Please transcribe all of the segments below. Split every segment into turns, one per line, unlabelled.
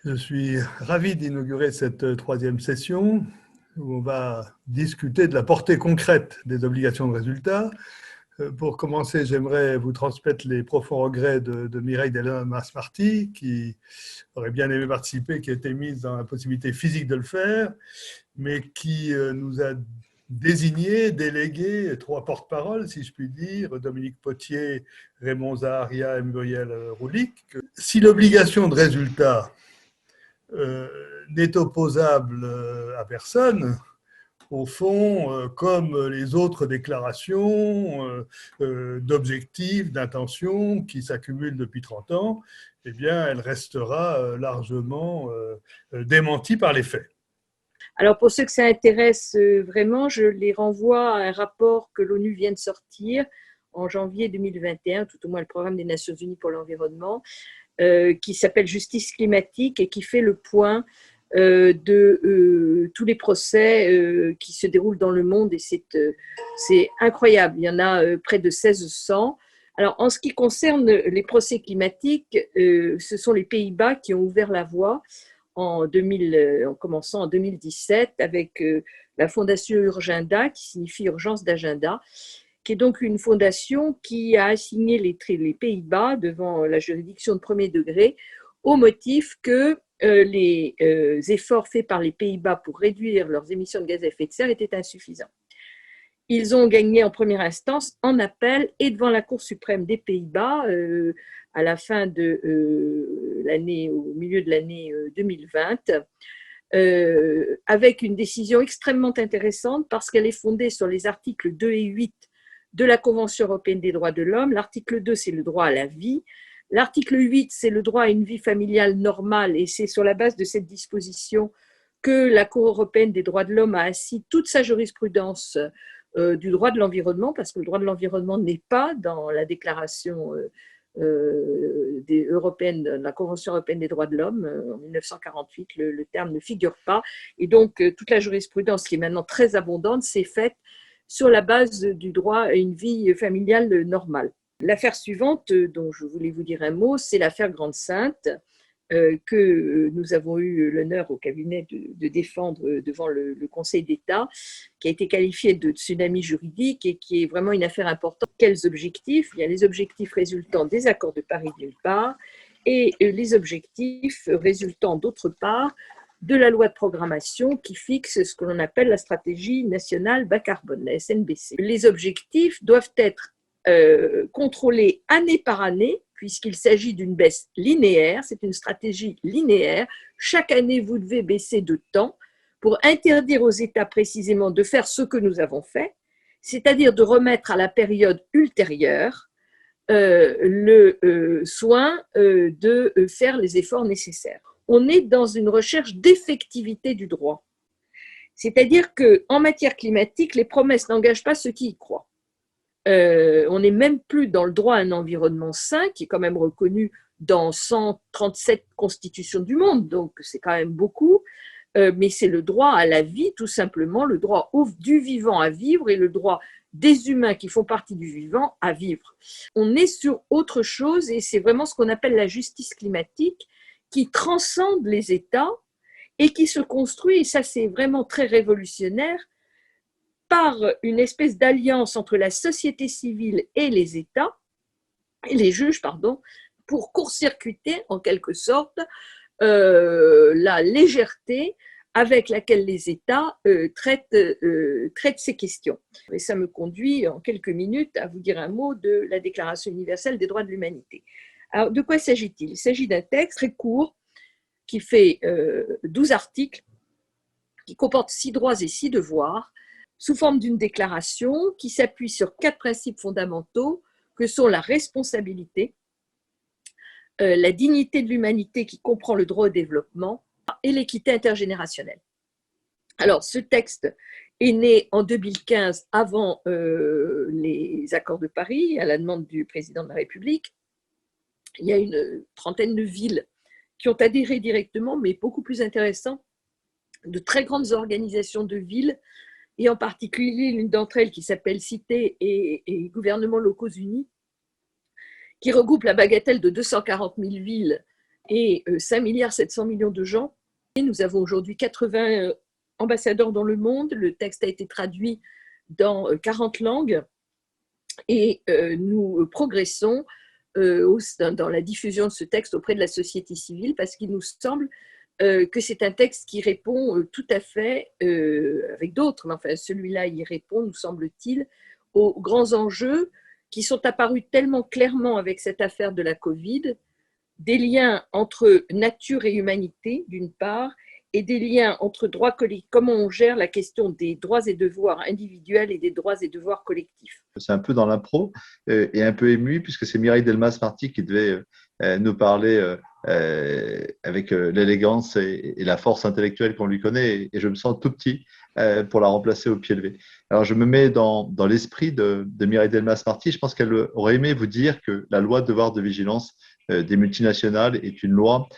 Je suis ravi d'inaugurer cette troisième session où on va discuter de la portée concrète des obligations de résultat. Pour commencer, j'aimerais vous transmettre les profonds regrets de Mireille Delmas-Marty, qui aurait bien aimé participer, qui a été mise dans la possibilité physique de le faire, mais qui nous a délégué trois porte-paroles, si je puis dire, Dominique Potier, Raymond Zaharia et Muriel Roulic. Si l'obligation de résultat n'est opposable à personne, au fond, comme les autres déclarations d'objectifs, d'intentions qui s'accumulent depuis 30 ans, eh bien, elle restera largement démentie par les faits.
Alors, pour ceux que ça intéresse vraiment, je les renvoie à un rapport que l'ONU vient de sortir en janvier 2021, tout au moins le programme des Nations Unies pour l'environnement, qui s'appelle Justice climatique et qui fait le point de tous les procès qui se déroulent dans le monde, et c'est incroyable, il y en a près de 1600. Alors, en ce qui concerne les procès climatiques, ce sont les Pays-Bas qui ont ouvert la voie en commençant en 2017 avec la fondation Urgenda, qui signifie urgence d'agenda, qui est donc une fondation qui a assigné les Pays-Bas devant la juridiction de premier degré au motif que les efforts faits par les Pays-Bas pour réduire leurs émissions de gaz à effet de serre étaient insuffisants. Ils ont gagné en première instance en appel et devant la Cour suprême des Pays-Bas à la fin de l'année, au milieu de l'année 2020, avec une décision extrêmement intéressante parce qu'elle est fondée sur les articles 2 et 8 de la Convention européenne des droits de l'homme. L'article 2, c'est le droit à la vie. L'article 8, c'est le droit à une vie familiale normale, et c'est sur la base de cette disposition que la Cour européenne des droits de l'homme a assis toute sa jurisprudence du droit de l'environnement, parce que le droit de l'environnement n'est pas dans la déclaration européenne, la Convention européenne des droits de l'homme en 1948, le terme ne figure pas, et donc toute la jurisprudence qui est maintenant très abondante s'est faite sur la base du droit à une vie familiale normale. L'affaire suivante dont je voulais vous dire un mot, c'est l'affaire Grande-Synthe, que nous avons eu l'honneur au cabinet de défendre devant le Conseil d'État, qui a été qualifié de tsunami juridique et qui est vraiment une affaire importante. Quels objectifs? Il y a les objectifs résultant des accords de Paris d'une part et les objectifs résultant d'autre part de la loi de programmation qui fixe ce que l'on appelle la stratégie nationale bas carbone, la SNBC. Les objectifs doivent être contrôlés année par année, puisqu'il s'agit d'une baisse linéaire, c'est une stratégie linéaire. Chaque année, vous devez baisser de temps pour interdire aux États précisément de faire ce que nous avons fait, c'est-à-dire de remettre à la période ultérieure le soin de faire les efforts nécessaires. On est dans une recherche d'effectivité du droit. C'est-à-dire qu'en matière climatique, les promesses n'engagent pas ceux qui y croient. On n'est même plus dans le droit à un environnement sain, qui est quand même reconnu dans 137 constitutions du monde, donc c'est quand même beaucoup, mais c'est le droit à la vie, tout simplement, le droit du vivant à vivre et le droit des humains qui font partie du vivant à vivre. On est sur autre chose, et c'est vraiment ce qu'on appelle la justice climatique, qui transcende les États et qui se construit, et ça c'est vraiment très révolutionnaire, par une espèce d'alliance entre la société civile et les États, et les juges, pardon, pour court-circuiter en quelque sorte la légèreté avec laquelle les États traitent ces questions. Et ça me conduit en quelques minutes à vous dire un mot de la Déclaration universelle des droits de l'humanité. Alors, de quoi s'agit-il? Il s'agit d'un texte très court qui fait 12 articles, qui comporte 6 droits et 6 devoirs, sous forme d'une déclaration qui s'appuie sur 4 principes fondamentaux que sont la responsabilité, la dignité de l'humanité qui comprend le droit au développement et l'équité intergénérationnelle. Alors, ce texte est né en 2015 avant les accords de Paris, à la demande du président de la République. Il y a une trentaine de villes qui ont adhéré directement, mais beaucoup plus intéressant, de très grandes organisations de villes, et en particulier l'une d'entre elles qui s'appelle Cité et Gouvernements locaux unis, qui regroupe la bagatelle de 240 000 villes et 5,7 milliards de gens. Et nous avons aujourd'hui 80 ambassadeurs dans le monde. Le texte a été traduit dans 40 langues et nous progressons dans la diffusion de ce texte auprès de la société civile parce qu'il nous semble que c'est un texte qui répond tout à fait, avec d'autres, mais enfin celui-là y répond, nous semble-t-il, aux grands enjeux qui sont apparus tellement clairement avec cette affaire de la Covid, des liens entre nature et humanité, d'une part, et des liens entre droits collectifs, comment on gère la question des droits et devoirs individuels et des droits et devoirs collectifs.
C'est un peu dans l'impro et un peu ému puisque c'est Mireille Delmas-Marty qui devait nous parler avec l'élégance et la force intellectuelle qu'on lui connaît et je me sens tout petit pour la remplacer au pied levé. Alors je me mets dans l'esprit de Mireille Delmas-Marty. Je pense qu'elle aurait aimé vous dire que la loi de devoir de vigilance des multinationales est une loi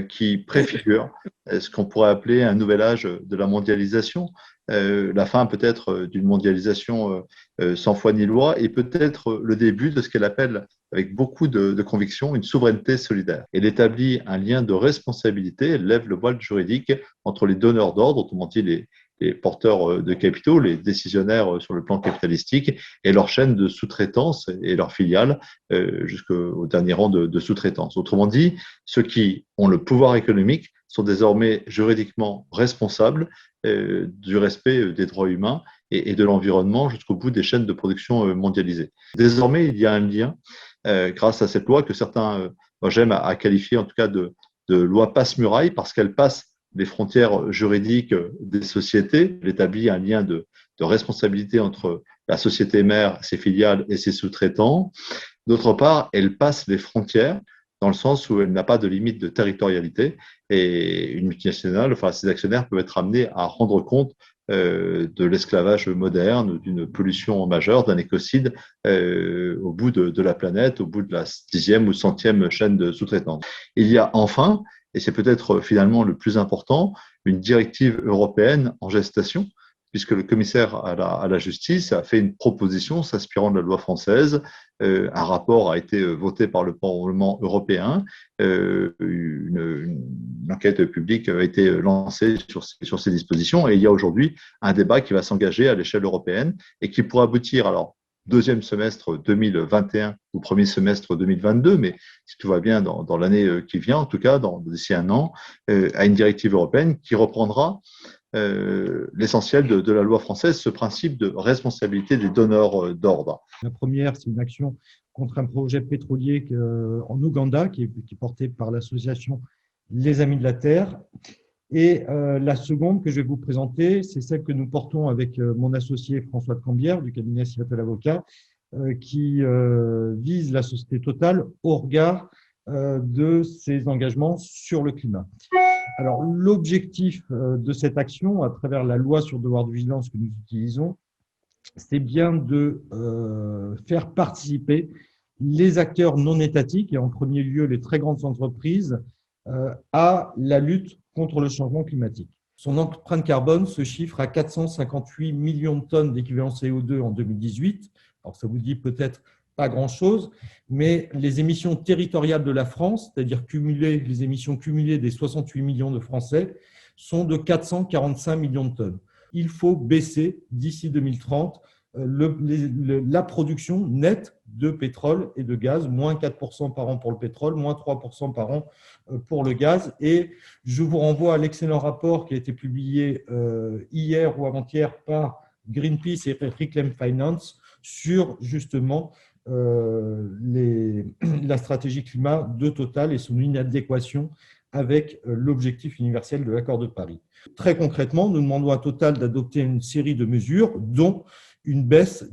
qui préfigure ce qu'on pourrait appeler un nouvel âge de la mondialisation, la fin peut-être d'une mondialisation sans foi ni loi et peut-être le début de ce qu'elle appelle avec beaucoup de conviction une souveraineté solidaire. Elle établit un lien de responsabilité, elle lève le voile juridique entre les donneurs d'ordre, autrement dit les porteurs de capitaux, les décisionnaires sur le plan capitalistique et leur chaîne de sous-traitance et leurs filiales jusqu'au dernier rang de sous-traitance. Autrement dit, ceux qui ont le pouvoir économique sont désormais juridiquement responsables du respect des droits humains et de l'environnement jusqu'au bout des chaînes de production mondialisées. Désormais, il y a un lien grâce à cette loi que certains, j'aime à qualifier en tout cas de loi passe-muraille parce qu'elle passe les frontières juridiques des sociétés. Elle établit un lien de responsabilité entre la société mère, ses filiales et ses sous-traitants. D'autre part, elle passe les frontières dans le sens où elle n'a pas de limite de territorialité et une multinationale, enfin ses actionnaires peuvent être amenés à rendre compte de l'esclavage moderne, d'une pollution majeure, d'un écocide au bout de la planète, au bout de la 10e ou 100e chaîne de sous-traitance. Il y a enfin, et c'est peut-être finalement le plus important, une directive européenne en gestation, puisque le commissaire à la justice a fait une proposition s'inspirant de la loi française. Un rapport a été voté par le Parlement européen. Une enquête publique a été lancée sur ces dispositions et il y a aujourd'hui un débat qui va s'engager à l'échelle européenne et qui pourra aboutir, alors, deuxième semestre 2021 ou premier semestre 2022, mais si tout va bien dans l'année qui vient, en tout cas d'ici un an, à une directive européenne qui reprendra l'essentiel de la loi française, ce principe de responsabilité des donneurs d'ordre.
La première, c'est une action contre un projet pétrolier en Ouganda qui est porté par l'association Les Amis de la Terre. Et la seconde que je vais vous présenter, c'est celle que nous portons avec mon associé François de Cambière du cabinet Seattle Avocat, qui vise la société Total au regard de ses engagements sur le climat. Alors, l'objectif de cette action, à travers la loi sur le devoir de vigilance que nous utilisons, c'est bien de faire participer les acteurs non étatiques, et en premier lieu les très grandes entreprises, à la lutte contre le changement climatique. Son empreinte carbone se chiffre à 458 millions de tonnes d'équivalent CO2 en 2018. Alors, ça vous dit peut-être pas grand-chose, mais les émissions territoriales de la France, c'est-à-dire les émissions cumulées des 68 millions de Français, sont de 445 millions de tonnes. Il faut baisser d'ici 2030 la production nette de pétrole et de gaz, moins 4% par an pour le pétrole, moins 3% par an pour le gaz. Et je vous renvoie à l'excellent rapport qui a été publié hier ou avant-hier par Greenpeace et Reclaim Finance sur justement la stratégie climat de Total et son inadéquation avec l'objectif universel de l'accord de Paris. Très concrètement, nous demandons à Total d'adopter une série de mesures, dont une baisse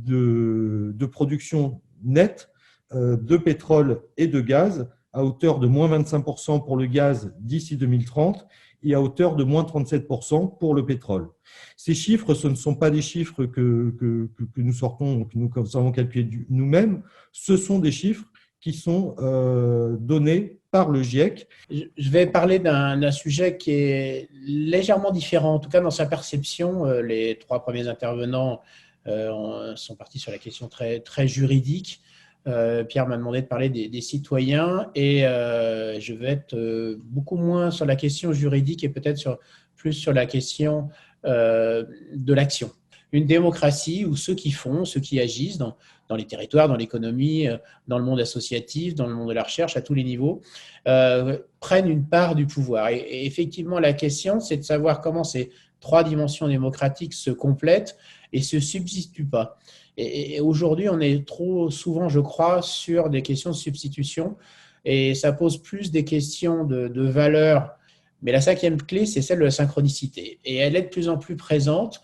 de production nette de pétrole et de gaz à hauteur de moins 25% pour le gaz d'ici 2030 et à hauteur de moins 37% pour le pétrole. Ces chiffres, ce ne sont pas des chiffres que nous sortons, que nous avons calculés nous-mêmes, ce sont des chiffres qui sont donnés par le GIEC.
Je vais parler d'un sujet qui est légèrement différent, en tout cas dans sa perception. Les trois premiers intervenants sont partis sur la question très, très juridique. Pierre m'a demandé de parler des citoyens et je vais être beaucoup moins sur la question juridique et peut-être plus sur la question de l'action. Une démocratie où ceux qui font, ceux qui agissent dans les territoires, dans l'économie, dans le monde associatif, dans le monde de la recherche, à tous les niveaux, prennent une part du pouvoir. Et effectivement, la question, c'est de savoir comment ces trois dimensions démocratiques se complètent et se substituent pas. Et aujourd'hui, on est trop souvent, je crois, sur des questions de substitution et ça pose plus des questions de valeur. Mais la cinquième clé, c'est celle de la synchronicité. Et elle est de plus en plus présente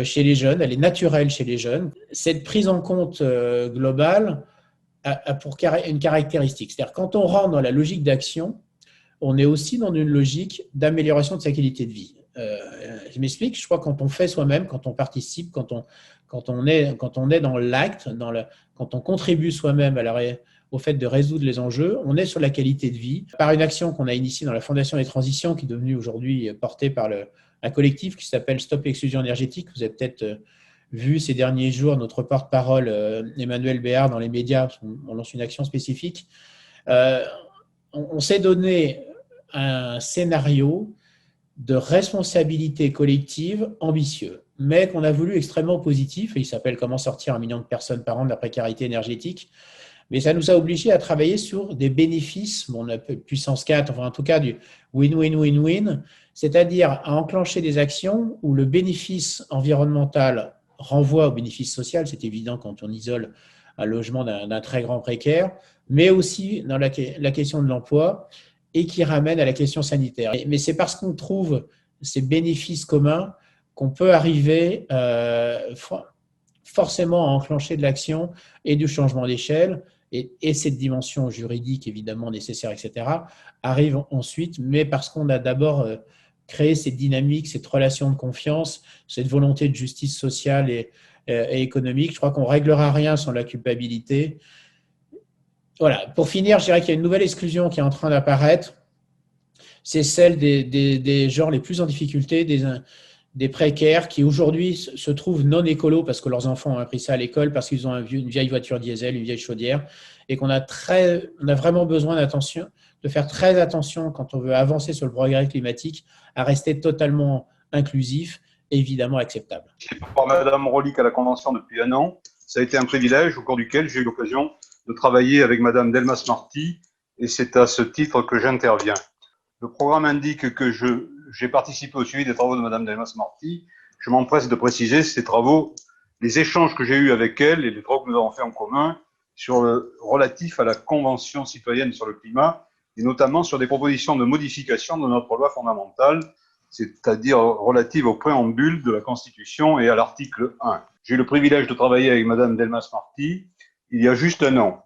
chez les jeunes, elle est naturelle chez les jeunes. Cette prise en compte globale a pour une caractéristique. C'est-à-dire quand on rentre dans la logique d'action, on est aussi dans une logique d'amélioration de sa qualité de vie. Je m'explique, je crois que quand on fait soi-même, quand on participe, quand on est dans l'acte, quand on contribue soi-même au fait de résoudre les enjeux, on est sur la qualité de vie. Par une action qu'on a initiée dans la Fondation des Transitions, qui est devenue aujourd'hui portée par un collectif qui s'appelle Stop Exclusion énergétique. Vous avez peut-être vu ces derniers jours notre porte-parole Emmanuel Béard dans les médias, on lance une action spécifique. On s'est donné un scénario de responsabilité collective ambitieux, mais qu'on a voulu extrêmement positif, et il s'appelle « Comment sortir 1 million de personnes par an de la précarité énergétique ». Mais ça nous a obligés à travailler sur des bénéfices, on appelle puissance 4, enfin en tout cas du win-win-win-win, c'est-à-dire à enclencher des actions où le bénéfice environnemental renvoie au bénéfice social, c'est évident quand on isole un logement d'un très grand précaire, mais aussi dans la question de l'emploi, et qui ramène à la question sanitaire. Mais c'est parce qu'on trouve ces bénéfices communs qu'on peut arriver forcément à enclencher de l'action et du changement d'échelle, et cette dimension juridique évidemment nécessaire, etc., arrive ensuite, mais parce qu'on a d'abord créé cette dynamique, cette relation de confiance, cette volonté de justice sociale et économique. Je crois qu'on ne réglera rien sans la culpabilité. Voilà. Pour finir, je dirais qu'il y a une nouvelle exclusion qui est en train d'apparaître. C'est celle des gens les plus en difficulté, des précaires qui aujourd'hui se trouvent non écolos parce que leurs enfants ont appris ça à l'école, parce qu'ils ont une vieille voiture diesel, une vieille chaudière, et qu'on a vraiment besoin de faire très attention quand on veut avancer sur le progrès climatique, à rester totalement inclusif et évidemment acceptable.
Je suis par Madame Rolik à la Convention depuis 1 an. Ça a été un privilège au cours duquel j'ai eu l'occasion de travailler avec Madame Delmas-Marty, et c'est à ce titre que j'interviens. Le programme indique que j'ai participé au suivi des travaux de Madame Delmas-Marty. Je m'empresse de préciser ces travaux, les échanges que j'ai eus avec elle et les travaux que nous avons fait en commun relatifs à la Convention citoyenne sur le climat, et notamment sur des propositions de modification de notre loi fondamentale, c'est-à-dire relative au préambule de la Constitution et à l'article 1. J'ai eu le privilège de travailler avec Madame Delmas-Marty il y a juste 1 an.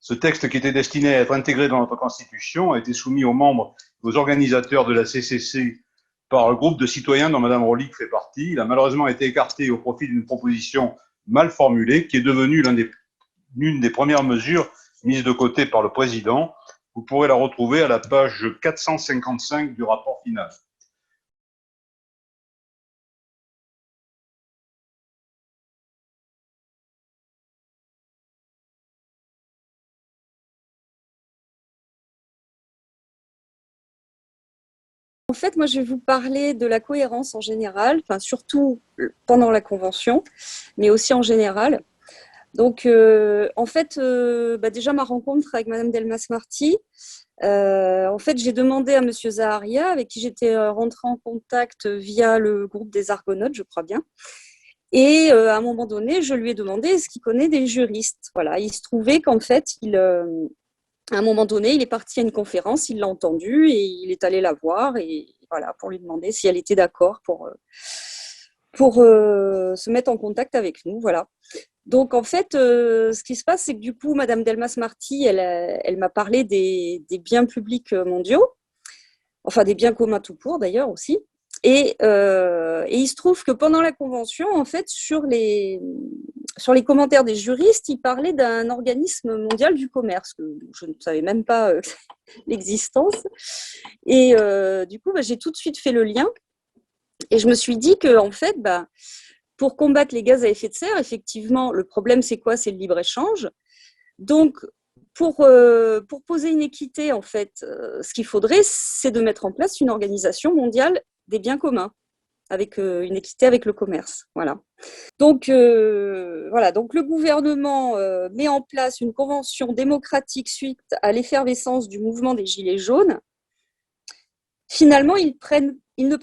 Ce texte qui était destiné à être intégré dans notre Constitution a été soumis aux membres, aux organisateurs de la CCC par le groupe de citoyens dont Madame Rolik fait partie. Il a malheureusement été écarté au profit d'une proposition mal formulée qui est devenue l'une des premières mesures mises de côté par le président. Vous pourrez la retrouver à la page 455 du rapport final.
En fait, moi, je vais vous parler de la cohérence en général, enfin, surtout pendant la convention, mais aussi en général. Donc, en fait, déjà, ma rencontre avec Madame Delmas-Marty, en fait, j'ai demandé à Monsieur Zaharia, avec qui j'étais rentrée en contact via le groupe des Argonautes, je crois bien. Et à un moment donné, je lui ai demandé est-ce qu'il connaît des juristes. Voilà, il se trouvait qu'en fait, à un moment donné, il est parti à une conférence, il l'a entendue et il est allé la voir et voilà, pour lui demander si elle était d'accord pour se mettre en contact avec nous. Voilà. Donc, en fait, ce qui se passe, c'est que du coup, Madame Delmas-Marty, elle m'a parlé des biens publics mondiaux, enfin des biens communs tout court d'ailleurs aussi. Et il se trouve que pendant la convention, en fait, sur les commentaires des juristes, ils parlaient d'un organisme mondial du commerce, que je ne savais même pas l'existence. Et du coup, j'ai tout de suite fait le lien. Et je me suis dit que, en fait, pour combattre les gaz à effet de serre, effectivement, le problème, c'est quoi? C'est le libre-échange. Donc, pour poser une équité, en fait, ce qu'il faudrait, c'est de mettre en place une organisation mondiale des biens communs, avec une équité avec le commerce. Voilà. Donc le gouvernement met en place une convention démocratique suite à l'effervescence du mouvement des Gilets jaunes. Finalement, ils ne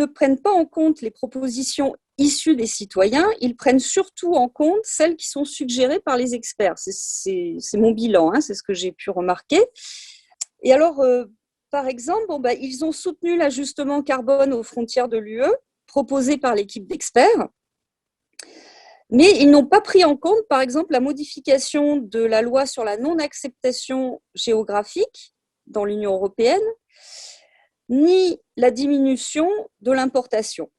prennent pas en compte les propositions issues des citoyens, ils prennent surtout en compte celles qui sont suggérées par les experts. C'est mon bilan, hein, c'est ce que j'ai pu remarquer. Et alors, par exemple, ils ont soutenu l'ajustement carbone aux frontières de l'UE, proposé par l'équipe d'experts, mais ils n'ont pas pris en compte, par exemple, la modification de la loi sur la non-acceptation géographique dans l'Union européenne, ni la diminution de l'importation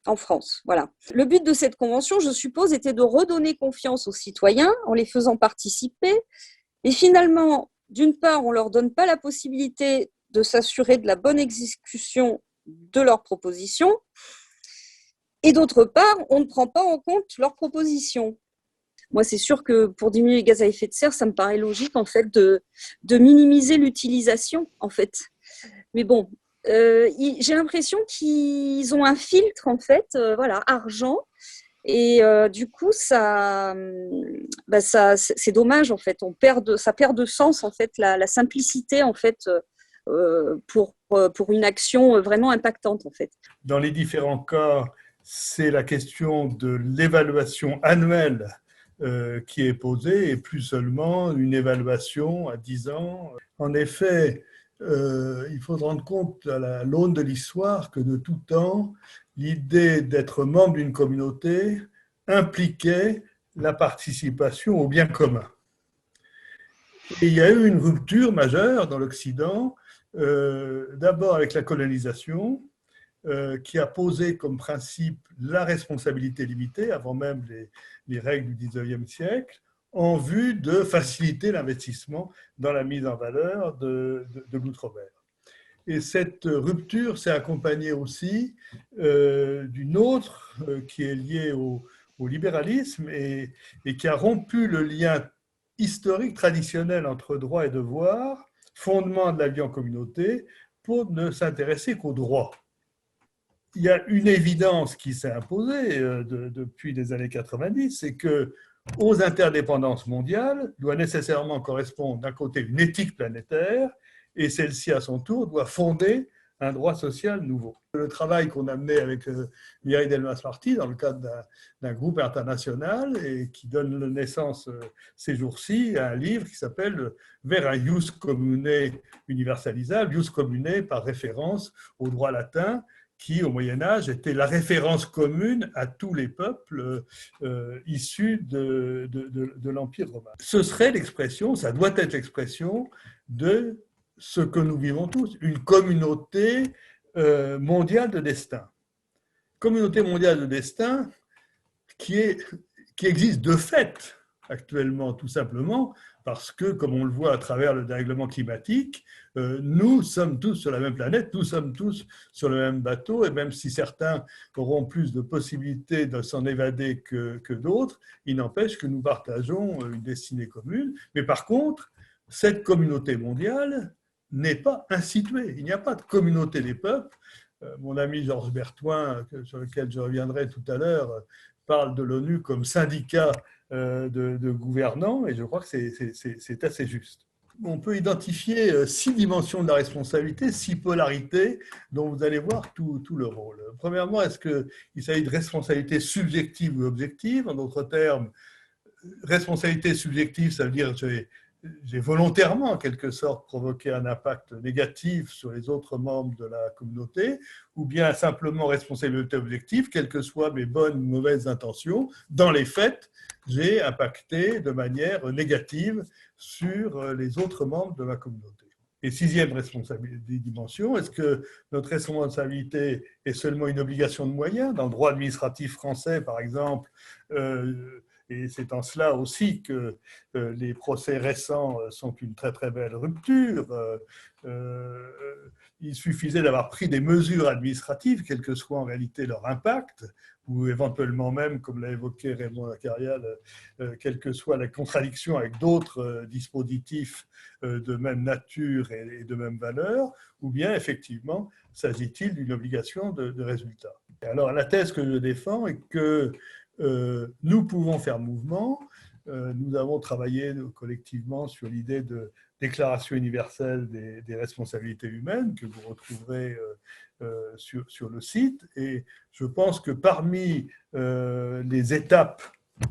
en France. Voilà. Le but de cette convention, je suppose, était de redonner confiance aux citoyens en les faisant participer. Et finalement, d'une part, on ne leur donne pas la possibilité de s'assurer de la bonne exécution de leurs propositions. Et d'autre part, on ne prend pas en compte leurs propositions. Moi, c'est sûr que pour diminuer les gaz à effet de serre, ça me paraît logique en fait de minimiser l'utilisation en fait. Mais bon, j'ai l'impression qu'ils ont un filtre en fait, argent. Et du coup, c'est dommage en fait. Ça perd de sens en fait, la simplicité en fait pour une action vraiment impactante en fait.
Dans les différents cas, c'est la question de l'évaluation annuelle qui est posée et plus seulement une évaluation à 10 ans. En effet, il faut se rendre compte à l'aune de l'histoire que de tout temps, l'idée d'être membre d'une communauté impliquait la participation au bien commun. Et il y a eu une rupture majeure dans l'Occident, d'abord avec la colonisation, qui a posé comme principe la responsabilité limitée, avant même les règles du 19e siècle, en vue de faciliter l'investissement dans la mise en valeur de l'outre-mer. Et cette rupture s'est accompagnée aussi d'une autre qui est liée au libéralisme et qui a rompu le lien historique traditionnel entre droit et devoir, fondement de la vie en communauté, pour ne s'intéresser qu'au droit. Il y a une évidence qui s'est imposée depuis les années 90, c'est que aux interdépendances mondiales doit nécessairement correspondre d'un côté une éthique planétaire et celle-ci à son tour doit fonder un droit social nouveau. Le travail qu'on a mené avec Mireille Delmas-Marty dans le cadre d'un groupe international et qui donne naissance ces jours-ci à un livre qui s'appelle « Vers un ius commune universalisable », ius commune par référence au droit latin, qui, au Moyen-Âge, était la référence commune à tous les peuples issus de l'Empire romain. Ce serait l'expression, ça doit être l'expression de ce que nous vivons tous, une communauté mondiale de destin. Communauté mondiale de destin qui existe de fait actuellement, tout simplement, parce que, comme on le voit à travers le dérèglement climatique, nous sommes tous sur la même planète, nous sommes tous sur le même bateau, et même si certains auront plus de possibilités de s'en évader que d'autres, il n'empêche que nous partageons une destinée commune. Mais par contre, cette communauté mondiale n'est pas instituée. Il n'y a pas de communauté des peuples. Mon ami Georges Bertoin, sur lequel je reviendrai tout à l'heure, parle de l'ONU comme syndicat de gouvernants, et je crois que c'est assez juste. On peut identifier 6 dimensions de la responsabilité, 6 polarités, dont vous allez voir tout le rôle. Premièrement, est-ce qu'il s'agit de responsabilité subjective ou objective? En d'autres termes, responsabilité subjective, ça veut dire que j'ai volontairement, en quelque sorte, provoqué un impact négatif sur les autres membres de la communauté, ou bien simplement responsabilité objective, quelles que soient mes bonnes ou mauvaises intentions, dans les faits, j'ai impacté de manière négative sur les autres membres de ma communauté. Et 6e dimension, est-ce que notre responsabilité est seulement une obligation de moyens? Dans le droit administratif français, par exemple, Et c'est en cela aussi que les procès récents sont une très très belle rupture. Il suffisait d'avoir pris des mesures administratives, quel que soit en réalité leur impact, ou éventuellement même, comme l'a évoqué Raymond Acarial, quelle que soit la contradiction avec d'autres dispositifs de même nature et de même valeur, ou bien effectivement, s'agit-il d'une obligation de résultat. Et alors la thèse que je défends est que nous pouvons faire mouvement. Nous avons travaillé collectivement sur l'idée de déclaration universelle des responsabilités humaines que vous retrouverez sur le site. Et je pense que parmi les étapes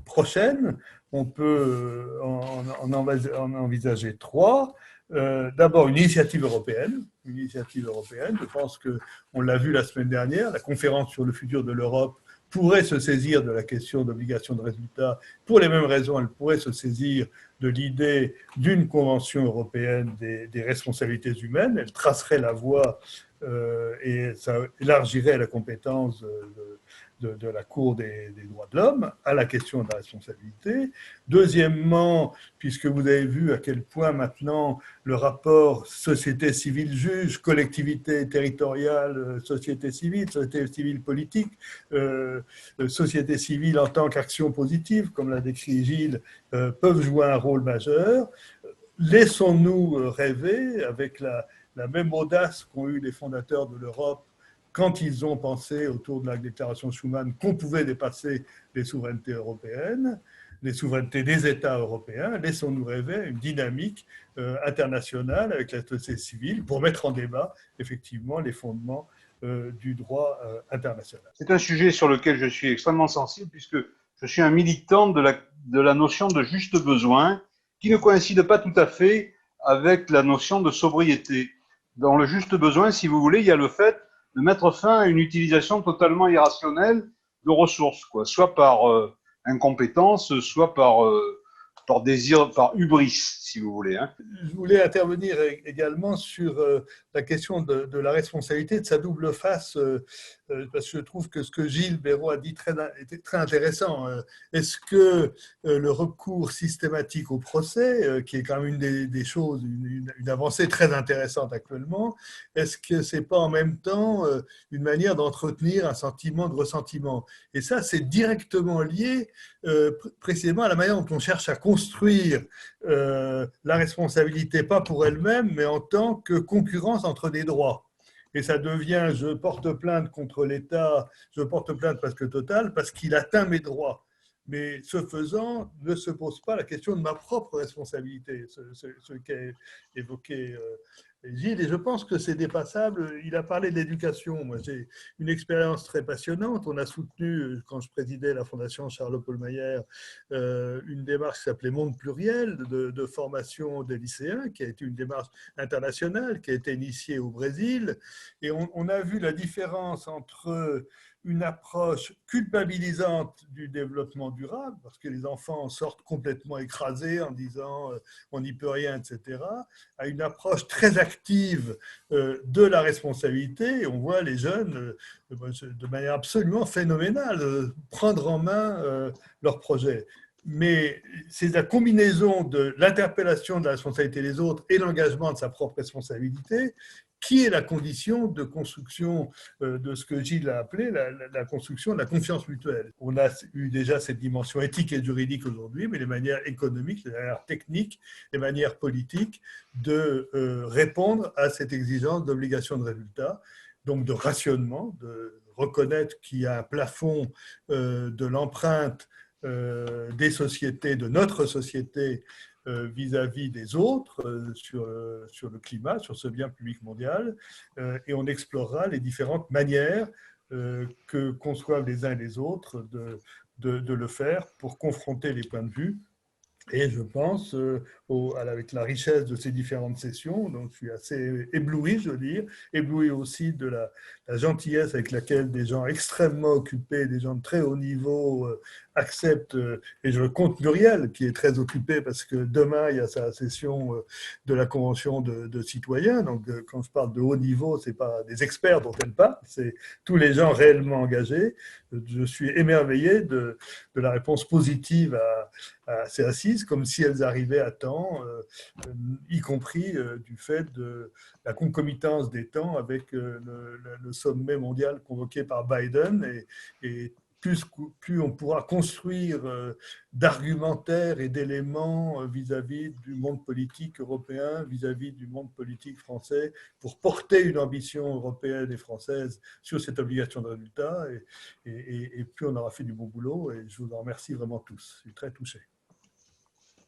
prochaines, on peut en envisager trois. D'abord, une initiative européenne. Je pense qu'on l'a vu la semaine dernière, la conférence sur le futur de l'Europe pourrait se saisir de la question d'obligation de résultat. Pour les mêmes raisons, elle pourrait se saisir de l'idée d'une convention européenne des responsabilités humaines. Elle tracerait la voie et ça élargirait la compétence de la Cour des droits de l'homme à la question de la responsabilité. Deuxièmement, puisque vous avez vu à quel point maintenant le rapport société civile juge, collectivité territoriale, société civile politique, société civile en tant qu'action positive, comme l'a décrit Gilles, peuvent jouer un rôle majeur. Laissons-nous rêver avec la même audace qu'ont eu les fondateurs de l'Europe quand ils ont pensé autour de la déclaration Schuman qu'on pouvait dépasser les souverainetés européennes, les souverainetés des États européens. Laissons-nous rêver une dynamique internationale avec la société civile pour mettre en débat effectivement les fondements du droit international.
C'est un sujet sur lequel je suis extrêmement sensible puisque je suis un militant de la notion de juste besoin qui ne coïncide pas tout à fait avec la notion de sobriété. Dans le juste besoin, si vous voulez, il y a le fait de mettre fin à une utilisation totalement irrationnelle de ressources, quoi, soit par incompétence, soit par désir, par hubris, si vous voulez. Hein.
Je voulais intervenir également sur la question de la responsabilité, de sa double face, parce que je trouve que ce que Gilles Béraud a dit était très intéressant. Est-ce que le recours systématique au procès, qui est quand même une des choses, une avancée très intéressante actuellement, est-ce que ce n'est pas en même temps une manière d'entretenir un sentiment de ressentiment? Et ça, c'est directement lié précisément à la manière dont on cherche à construire la responsabilité, pas pour elle-même, mais en tant que concurrence entre des droits. Et ça devient, je porte plainte contre l'État, je porte plainte parce qu'il atteint mes droits. Mais ce faisant, ne se pose pas la question de ma propre responsabilité, ce qu'a évoqué Gilles, et je pense que c'est dépassable. Il a parlé d'éducation. Moi, j'ai une expérience très passionnante. On a soutenu, quand je présidais la Fondation Charles-Paul Mayer, une démarche qui s'appelait Monde Pluriel de formation des lycéens, qui a été une démarche internationale, qui a été initiée au Brésil. Et on a vu la différence entre une approche culpabilisante du développement durable, parce que les enfants sortent complètement écrasés en disant on n'y peut rien, etc., à une approche très active de la responsabilité. Et on voit les jeunes, de manière absolument phénoménale, prendre en main leurs projets. Mais c'est la combinaison de l'interpellation de la responsabilité des autres et l'engagement de sa propre responsabilité qui est la condition de construction de ce que Gilles a appelé la construction de la confiance mutuelle. On a eu déjà cette dimension éthique et juridique aujourd'hui, mais les manières économiques, les manières techniques, les manières politiques de répondre à cette exigence d'obligation de résultat, donc de rationnement, de reconnaître qu'il y a un plafond de l'empreinte des sociétés, de notre société, vis-à-vis des autres sur le climat, sur ce bien public mondial, et on explorera les différentes manières que conçoivent les uns et les autres de le faire pour confronter les points de vue Et je pense, avec la richesse de ces différentes sessions, donc je suis assez ébloui, je veux dire, ébloui aussi de la gentillesse avec laquelle des gens extrêmement occupés, des gens de très haut niveau acceptent, et je compte Muriel, qui est très occupé parce que demain, il y a sa session de la Convention de citoyens. Donc, quand je parle de haut niveau, ce n'est pas des experts dont elle parle, c'est tous les gens réellement engagés. Je suis émerveillé de la réponse positive à ces assises, comme si elles arrivaient à temps, y compris du fait de la concomitance des temps avec le sommet mondial convoqué par Biden. Et plus on pourra construire d'argumentaires et d'éléments vis-à-vis du monde politique européen, vis-à-vis du monde politique français, pour porter une ambition européenne et française sur cette obligation de résultat, et plus on aura fait du bon boulot, et je vous en remercie vraiment tous. Je suis très touché.